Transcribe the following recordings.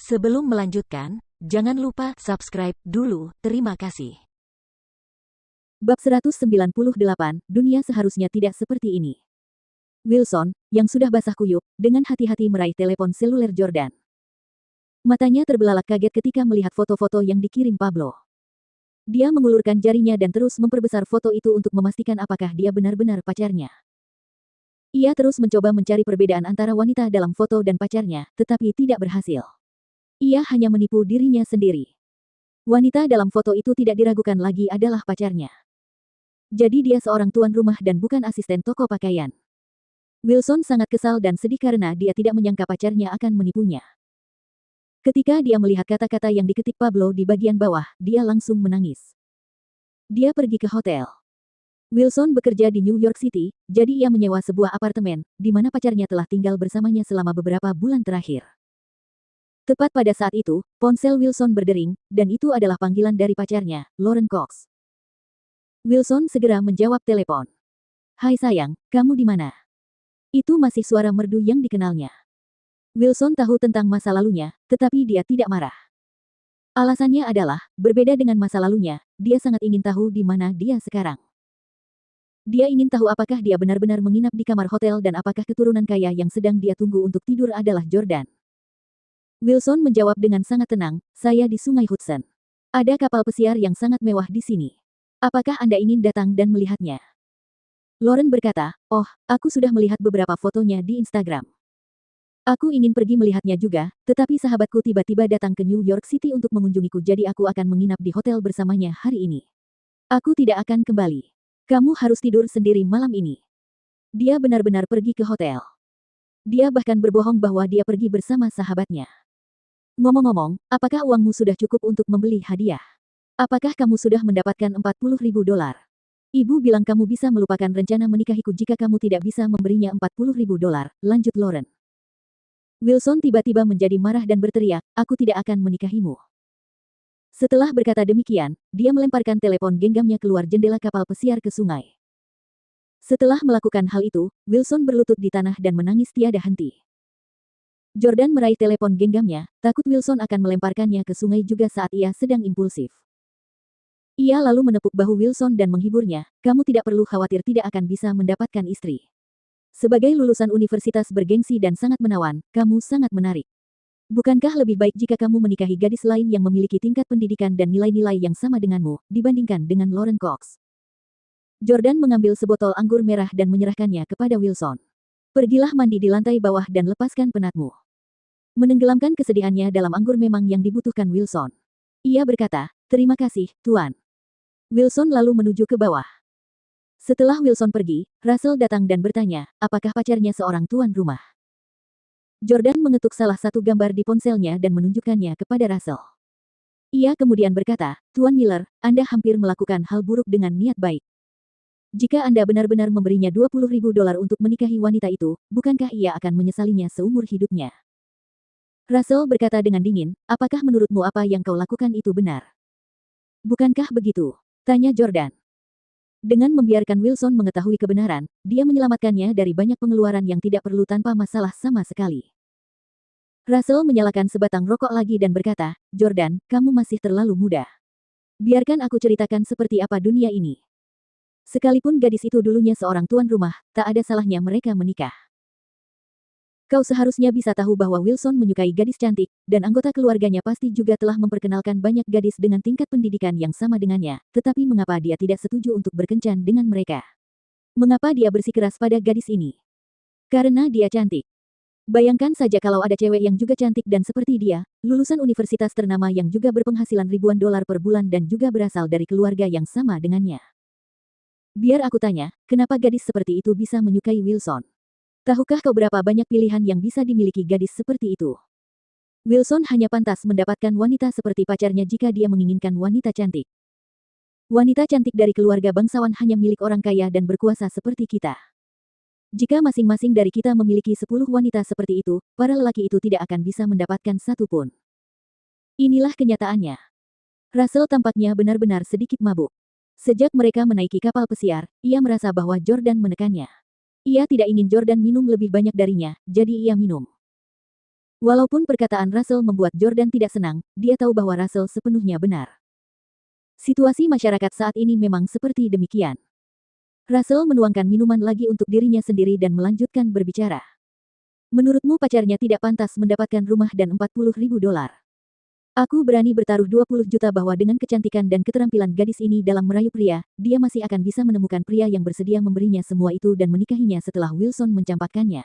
Sebelum melanjutkan, jangan lupa subscribe dulu, terima kasih. Bab 198, Dunia seharusnya tidak seperti ini. Wilson, yang sudah basah kuyup, dengan hati-hati meraih telepon seluler Jordan. Matanya terbelalak kaget ketika melihat foto-foto yang dikirim Pablo. Dia mengulurkan jarinya dan terus memperbesar foto itu untuk memastikan apakah dia benar-benar pacarnya. Ia terus mencoba mencari perbedaan antara wanita dalam foto dan pacarnya, tetapi tidak berhasil. Ia hanya menipu dirinya sendiri. Wanita dalam foto itu tidak diragukan lagi adalah pacarnya. Jadi dia seorang tuan rumah dan bukan asisten toko pakaian. Wilson sangat kesal dan sedih karena dia tidak menyangka pacarnya akan menipunya. Ketika dia melihat kata-kata yang diketik Pablo di bagian bawah, dia langsung menangis. Dia pergi ke hotel. Wilson bekerja di New York City, jadi ia menyewa sebuah apartemen, di mana pacarnya telah tinggal bersamanya selama beberapa bulan terakhir. Tepat pada saat itu, ponsel Wilson berdering, dan itu adalah panggilan dari pacarnya, Lauren Cox. Wilson segera menjawab telepon. "Hai sayang, kamu di mana?" Itu masih suara merdu yang dikenalnya. Wilson tahu tentang masa lalunya, tetapi dia tidak marah. Alasannya adalah, berbeda dengan masa lalunya, dia sangat ingin tahu di mana dia sekarang. Dia ingin tahu apakah dia benar-benar menginap di kamar hotel dan apakah keturunan kaya yang sedang dia tunggu untuk tidur adalah Jordan. Wilson menjawab dengan sangat tenang, "Saya di Sungai Hudson. Ada kapal pesiar yang sangat mewah di sini. Apakah Anda ingin datang dan melihatnya?" Lauren berkata, "Oh, aku sudah melihat beberapa fotonya di Instagram. Aku ingin pergi melihatnya juga, tetapi sahabatku tiba-tiba datang ke New York City untuk mengunjungiku jadi aku akan menginap di hotel bersamanya hari ini. Aku tidak akan kembali. Kamu harus tidur sendiri malam ini." Dia benar-benar pergi ke hotel. Dia bahkan berbohong bahwa dia pergi bersama sahabatnya. "Ngomong-ngomong, apakah uangmu sudah cukup untuk membeli hadiah? Apakah kamu sudah mendapatkan $40.000? Ibu bilang kamu bisa melupakan rencana menikahiku jika kamu tidak bisa memberinya $40.000, lanjut Lauren. Wilson tiba-tiba menjadi marah dan berteriak, "Aku tidak akan menikahimu." Setelah berkata demikian, dia melemparkan telepon genggamnya keluar jendela kapal pesiar ke sungai. Setelah melakukan hal itu, Wilson berlutut di tanah dan menangis tiada henti. Jordan meraih telepon genggamnya, takut Wilson akan melemparkannya ke sungai juga saat ia sedang impulsif. Ia lalu menepuk bahu Wilson dan menghiburnya, "Kamu tidak perlu khawatir tidak akan bisa mendapatkan istri. Sebagai lulusan universitas bergengsi dan sangat menawan, kamu sangat menarik. Bukankah lebih baik jika kamu menikahi gadis lain yang memiliki tingkat pendidikan dan nilai-nilai yang sama denganmu, dibandingkan dengan Lauren Cox?" Jordan mengambil sebotol anggur merah dan menyerahkannya kepada Wilson. "Pergilah mandi di lantai bawah dan lepaskan penatmu." Menenggelamkan kesedihannya dalam anggur memang yang dibutuhkan Wilson. Ia berkata, "Terima kasih, Tuan." Wilson lalu menuju ke bawah. Setelah Wilson pergi, Russell datang dan bertanya, apakah pacarnya seorang tuan rumah. Jordan mengetuk salah satu gambar di ponselnya dan menunjukkannya kepada Russell. Ia kemudian berkata, "Tuan Miller, Anda hampir melakukan hal buruk dengan niat baik. Jika Anda benar-benar memberinya $20.000 untuk menikahi wanita itu, bukankah ia akan menyesalinya seumur hidupnya?" Russell berkata dengan dingin, "Apakah menurutmu apa yang kau lakukan itu benar?" "Bukankah begitu?" tanya Jordan. Dengan membiarkan Wilson mengetahui kebenaran, dia menyelamatkannya dari banyak pengeluaran yang tidak perlu tanpa masalah sama sekali. Russell menyalakan sebatang rokok lagi dan berkata, "Jordan, kamu masih terlalu muda. Biarkan aku ceritakan seperti apa dunia ini. Sekalipun gadis itu dulunya seorang tuan rumah, tak ada salahnya mereka menikah. Kau seharusnya bisa tahu bahwa Wilson menyukai gadis cantik, dan anggota keluarganya pasti juga telah memperkenalkan banyak gadis dengan tingkat pendidikan yang sama dengannya, tetapi mengapa dia tidak setuju untuk berkencan dengan mereka? Mengapa dia bersikeras pada gadis ini? Karena dia cantik. Bayangkan saja kalau ada cewek yang juga cantik dan seperti dia, lulusan universitas ternama yang juga berpenghasilan ribuan dolar per bulan dan juga berasal dari keluarga yang sama dengannya. Biar aku tanya, kenapa gadis seperti itu bisa menyukai Wilson? Tahukah kau berapa banyak pilihan yang bisa dimiliki gadis seperti itu? Wilson hanya pantas mendapatkan wanita seperti pacarnya jika dia menginginkan wanita cantik. Wanita cantik dari keluarga bangsawan hanya milik orang kaya dan berkuasa seperti kita. Jika masing-masing dari kita memiliki 10 wanita seperti itu, para lelaki itu tidak akan bisa mendapatkan satu pun. Inilah kenyataannya. Russell tampaknya benar-benar sedikit mabuk. Sejak mereka menaiki kapal pesiar, ia merasa bahwa Jordan menekannya. Ia tidak ingin Jordan minum lebih banyak darinya, jadi ia minum. Walaupun perkataan Russell membuat Jordan tidak senang, dia tahu bahwa Russell sepenuhnya benar. Situasi masyarakat saat ini memang seperti demikian. Russell menuangkan minuman lagi untuk dirinya sendiri dan melanjutkan berbicara. Menurutmu pacarnya tidak pantas mendapatkan rumah dan $40.000? Aku berani bertaruh 20 juta bahwa dengan kecantikan dan keterampilan gadis ini dalam merayu pria, dia masih akan bisa menemukan pria yang bersedia memberinya semua itu dan menikahinya setelah Wilson mencampakkannya.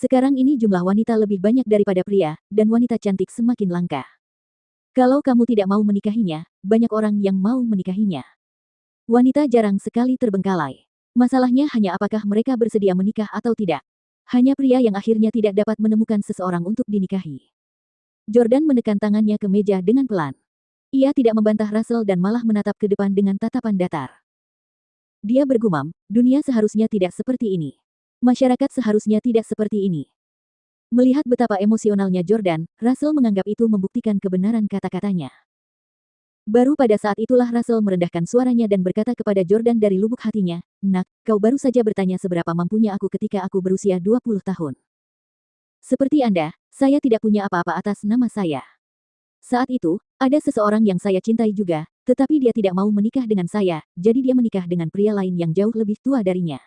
Sekarang ini jumlah wanita lebih banyak daripada pria, dan wanita cantik semakin langka. Kalau kamu tidak mau menikahinya, banyak orang yang mau menikahinya. Wanita jarang sekali terbengkalai. Masalahnya hanya apakah mereka bersedia menikah atau tidak. Hanya pria yang akhirnya tidak dapat menemukan seseorang untuk dinikahi. Jordan menekan tangannya ke meja dengan pelan. Ia tidak membantah Russell dan malah menatap ke depan dengan tatapan datar. Dia bergumam, dunia seharusnya tidak seperti ini. Masyarakat seharusnya tidak seperti ini. Melihat betapa emosionalnya Jordan, Russell menganggap itu membuktikan kebenaran kata-katanya. Baru pada saat itulah Russell merendahkan suaranya dan berkata kepada Jordan dari lubuk hatinya, "Nak, kau baru saja bertanya seberapa mampunya aku ketika aku berusia 20 tahun. Seperti Anda, saya tidak punya apa-apa atas nama saya. Saat itu, ada seseorang yang saya cintai juga, tetapi dia tidak mau menikah dengan saya, jadi dia menikah dengan pria lain yang jauh lebih tua darinya.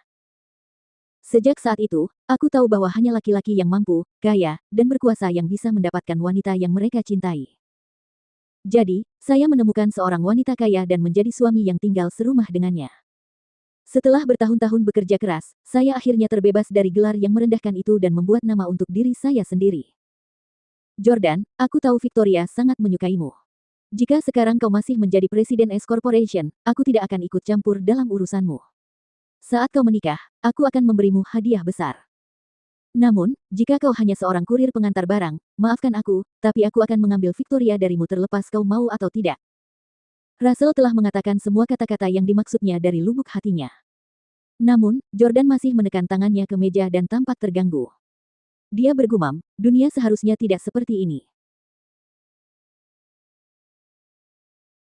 Sejak saat itu, aku tahu bahwa hanya laki-laki yang mampu, kaya, dan berkuasa yang bisa mendapatkan wanita yang mereka cintai. Jadi, saya menemukan seorang wanita kaya dan menjadi suami yang tinggal serumah dengannya. Setelah bertahun-tahun bekerja keras, saya akhirnya terbebas dari gelar yang merendahkan itu dan membuat nama untuk diri saya sendiri. Jordan, aku tahu Victoria sangat menyukaimu. Jika sekarang kau masih menjadi presiden S Corporation, aku tidak akan ikut campur dalam urusanmu. Saat kau menikah, aku akan memberimu hadiah besar. Namun, jika kau hanya seorang kurir pengantar barang, maafkan aku, tapi aku akan mengambil Victoria darimu terlepas kau mau atau tidak." Russell telah mengatakan semua kata-kata yang dimaksudnya dari lubuk hatinya. Namun, Jordan masih menekan tangannya ke meja dan tampak terganggu. Dia bergumam, dunia seharusnya tidak seperti ini.